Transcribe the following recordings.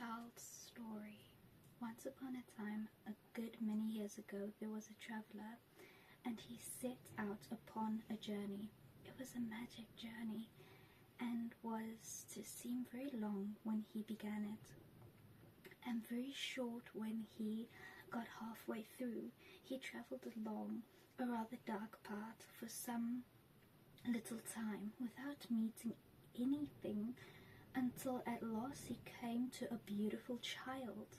child's story. Once upon a time, a good many years ago, there was a traveler, and he set out upon a journey. It was a magic journey, and was to seem very long when he began it, and very short when he got halfway through. He travelled along a rather dark path for some little time without meeting anything, until at last he came to a beautiful child.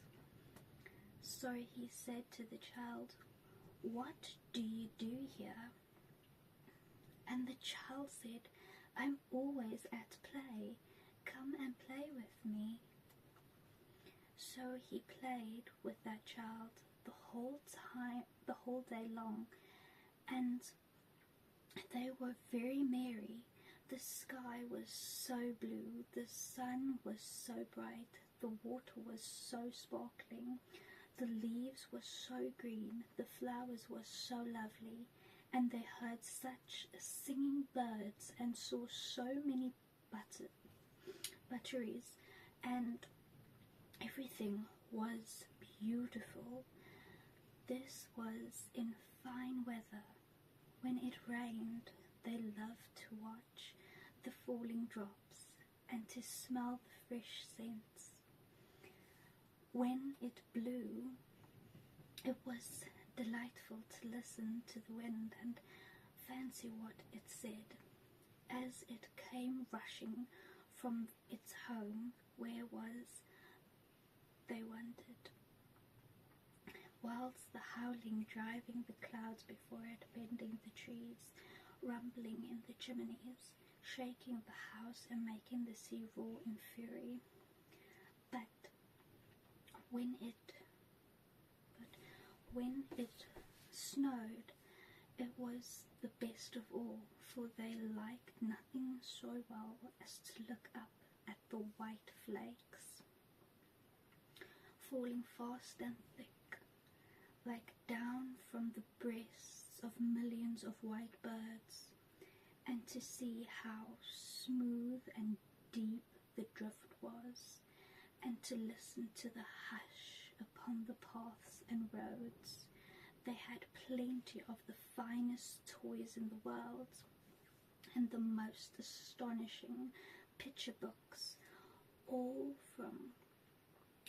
So he said to the child, "What do you do here?" And the child said, "I'm always at play. Come and play with me." So he played with that child the whole day long, and they were very merry. The sky was so blue, the sun was so bright, the water was so sparkling, the leaves were so green, the flowers were so lovely, and they heard such singing birds and saw so many butteries, and everything was beautiful. This was in fine weather. When it rained, they loved to watch the falling drops and to smell the fresh scents. When it blew, it was delightful to listen to the wind and fancy what it said as it came rushing from its home. Where was, they wondered, whilst the howling driving the clouds before it, bending the trees, rumbling in the chimneys, shaking the house and making the sea roar in fury. But when it snowed, it was the best of all, for they liked nothing so well as to look up at the white flakes falling fast and thick, like down from the breasts of millions of white birds, and to see how smooth and deep the drift was, and to listen to the hush upon the paths and roads. They had plenty of the finest toys in the world, and the most astonishing picture books, all from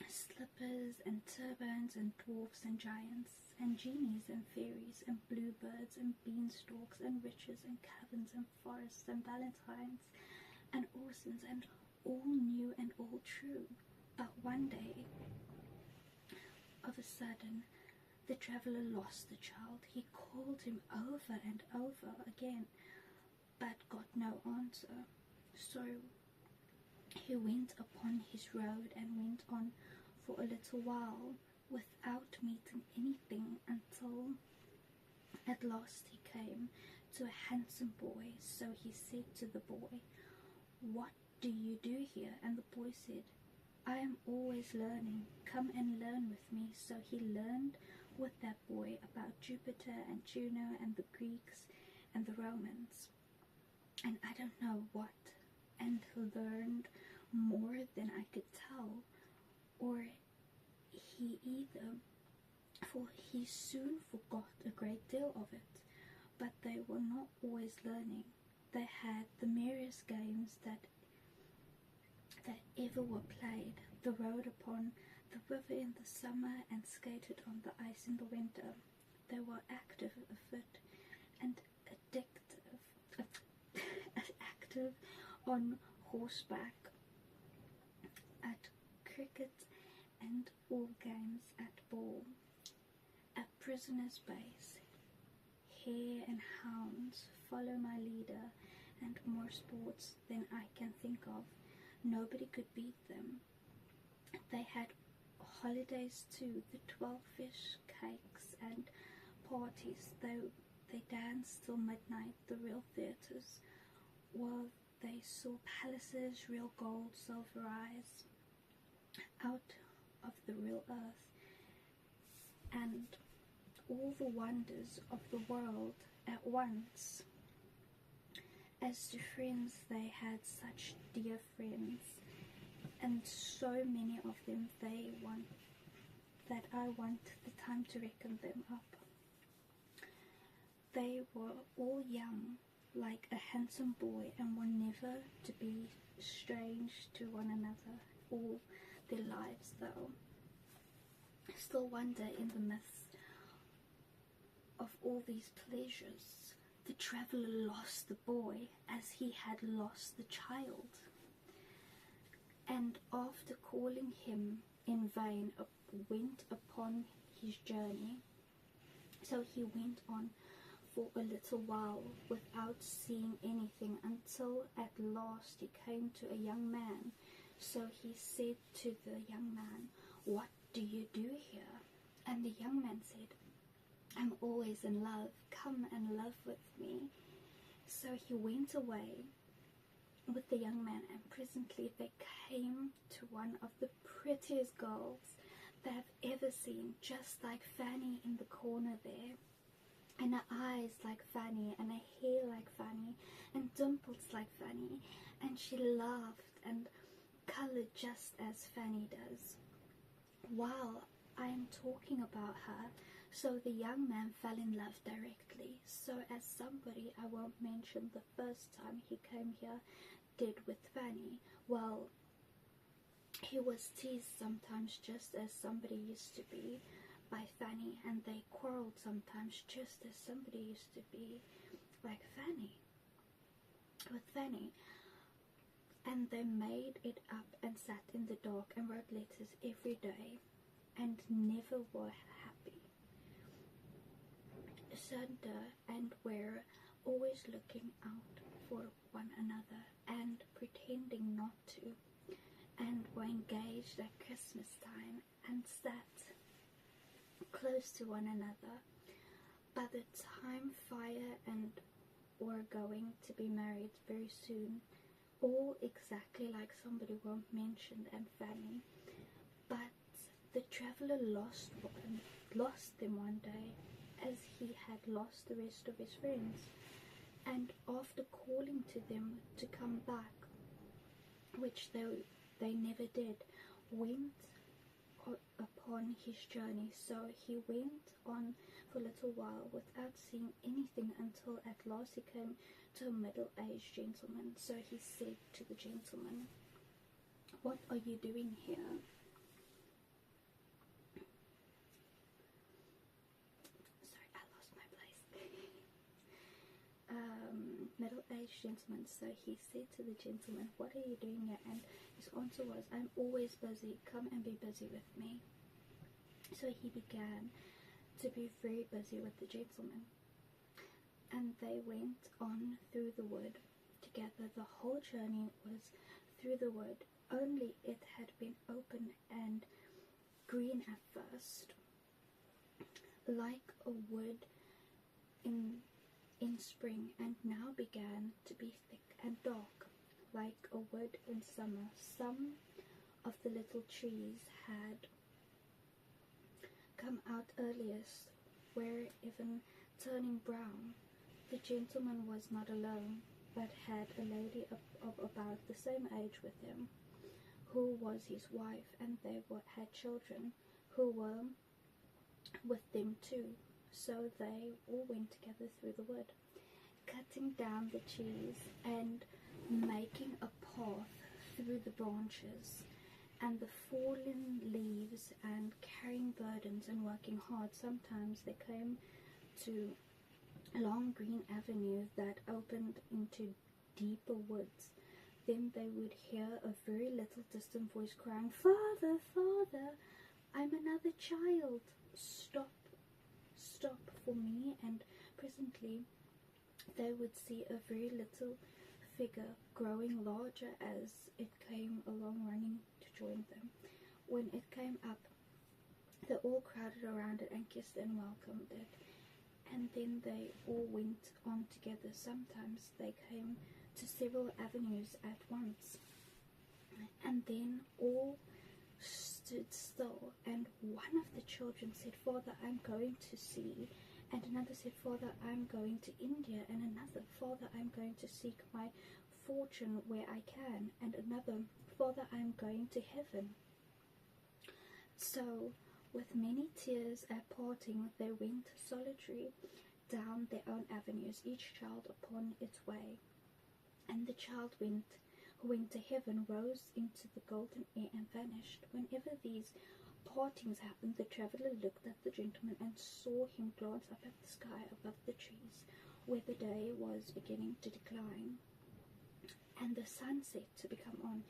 slippers and turbans and dwarfs and giants and genies and fairies and bluebirds and beanstalks and riches and caverns and forests and valentines and orsons, and all new and all true. But one day, of a sudden, the traveller lost the child. He called him over and over again, but got no answer. So he went upon his road and went on for a little while without meeting anything, until at last he came to a handsome boy. So he said to the boy, "What do you do here?" And the boy said, "I am always learning. Come and learn with me." So he learned with that boy about Jupiter and Juno and the Greeks and the Romans, and I don't know what, and learned more than I could tell, or for he soon forgot a great deal of it. But they were not always learning. They had the merriest games that ever were played. They rode upon the river in the summer and skated on the ice in the winter. They were active afoot and active on horseback, at cricket and all games, at ball, at prisoner's base, hare and hounds, follow my leader, and more sports than I can think of. Nobody could beat them. They had holidays too, the 12 fish cakes and parties, though they danced till midnight, the real theatres, while they saw palaces, real gold, silver eyes, out of the real earth, and all the wonders of the world at once. As to friends, they had such dear friends, and so many of them I want the time to reckon them up. They were all young, like a handsome boy, and were never to be strange to one another all their lives, though. Still wonder, in the midst of all these pleasures, the traveller lost the boy as he had lost the child. And after calling him in vain, went upon his journey. So he went on for a little while without seeing anything, until at last he came to a young man. So he said to the young man, "What do you do here?" And the young man said, "I'm always in love. Come and love with me." So he went away with the young man, and presently they came to one of the prettiest girls they have ever seen, just like Fanny in the corner there, and her eyes like Fanny, and her hair like Fanny, and dimples like Fanny, and she laughed and coloured just as Fanny does. While I am talking about her, so the young man fell in love directly. So as somebody, I won't mention the first time he came here, did with Fanny, well, he was teased sometimes just as somebody used to be by Fanny, and they quarrelled sometimes just as somebody used to be like Fanny, with Fanny. And they made it up and sat in the dark and wrote letters every day and never were happy. Sunder and were always looking out for one another and pretending not to, and were engaged at Christmas time and sat close to one another. By the time Fire and were going to be married very soon, all exactly like somebody won't mention and Fanny, but the traveller lost them one day, as he had lost the rest of his friends, and after calling to them to come back, which they never did, went upon his journey. So he went on for a little while without seeing anything, until at last he came to a middle-aged gentleman. So he said to the gentleman, "What are you doing here?" Sorry, I lost my place. Middle-aged gentleman. So he said to the gentleman, "What are you doing here?" And his answer was, "I'm always busy. Come and be busy with me." So he began to be very busy with the gentleman, and they went on through the wood together. The whole journey was through the wood, only it had been open and green at first, like a wood in spring, and now began to be thick and dark, like a wood in summer. Some of the little trees had come out earliest, were even turning brown. The gentleman was not alone, but had a lady of about the same age with him, who was his wife, and they had children who were with them too. So they all went together through the wood, cutting down the trees and making a path through the branches and the fallen leaves, and carrying burdens and working hard. Sometimes they came to a long green avenue that opened into deeper woods. Then they would hear a very little distant voice crying, "Father, Father, I'm another child. Stop, stop for me." And presently they would see a very little figure growing larger as it came along, running to join them. When it came up, they all crowded around it and kissed and welcomed it, and then they all went on together. Sometimes they came to several avenues at once, and then all stood still, and one of the children said, "Father, I'm going to sea," and another said, "Father, I'm going to India," and another, "Father, I'm going to seek my fortune where I can, and another, Father, I am going to heaven. So, with many tears at parting, they went solitary down their own avenues, each child upon its way. And the child who went to heaven rose into the golden air and vanished. Whenever these partings happened, the traveller looked at the gentleman and saw him glance up at the sky above the trees, where the day was beginning to decline, and the sunset to become on.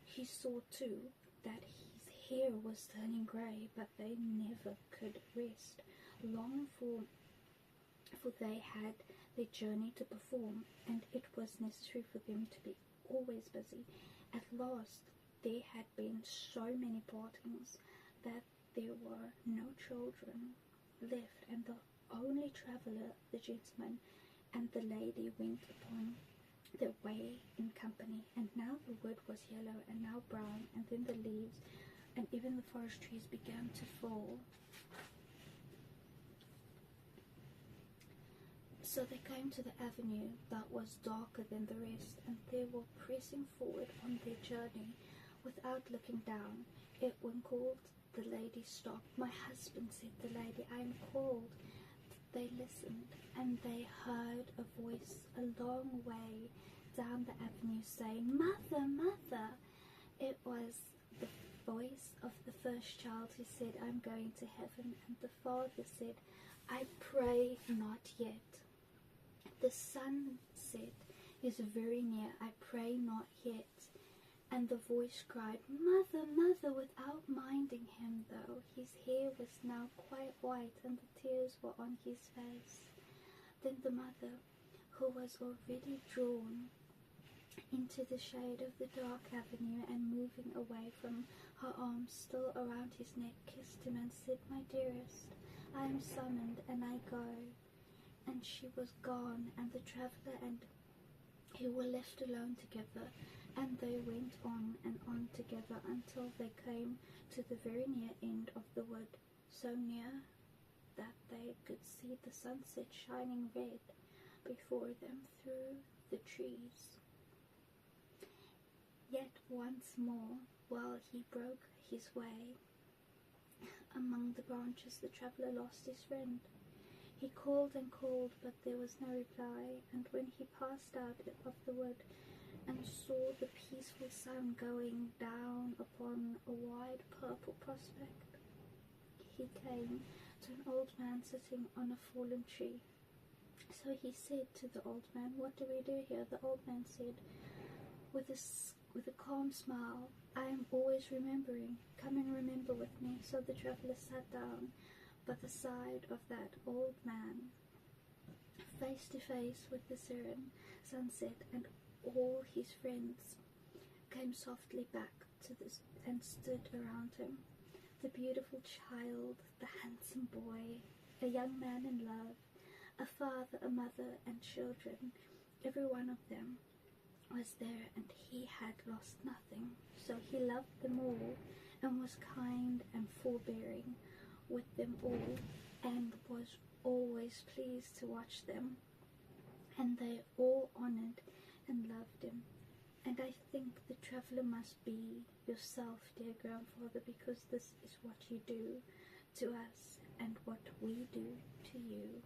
He saw too that his hair was turning grey, but they never could rest long, for they had their journey to perform, and it was necessary for them to be always busy. At last there had been so many partings that there were no children left, and the only traveller, the gentleman, and the lady went upon their way in company. And now the wood was yellow, and now brown, and then the leaves and even the forest trees began to fall. So they came to the avenue that was darker than the rest, and they were pressing forward on their journey without looking down. Yet when called, the lady stopped. My husband, said the lady, I am called. They listened, and they heard a voice a long way down the avenue saying, Mother, Mother. It was the voice of the first child who said, I'm going to heaven. And the father said, I pray not yet. The son said, is very near, I pray not yet. And the voice cried, Mother, Mother, without minding him, though his hair was now quite white and the tears were on his face. Then the mother, who was already drawn into the shade of the dark avenue and moving away from her arms still around his neck, kissed him and said, My dearest, I am summoned and I go. And she was gone, and the traveller and he were left alone together, and they went on and on together until they came to the very near end of the wood, so near that they could see the sunset shining red before them through the trees. Yet once more, while he broke his way among the branches, the traveller lost his friend. He called and called, but there was no reply, and when he passed out of the wood and saw the peaceful sun going down upon a wide purple prospect, he came to an old man sitting on a fallen tree. So he said to the old man, What do we do here? The old man said, with a calm smile, I am always remembering. Come and remember with me. So the traveller sat down by the side of that old man, face to face with the serene sunset, and all his friends came softly back to this and stood around him. The beautiful child, the handsome boy, a young man in love, a father, a mother, and children, every one of them was there, and he had lost nothing. So he loved them all and was kind and forbearing with them all, and was always pleased to watch them, and they all honoured and loved him. And I think the traveller must be yourself, dear grandfather, because this is what you do to us and what we do to you.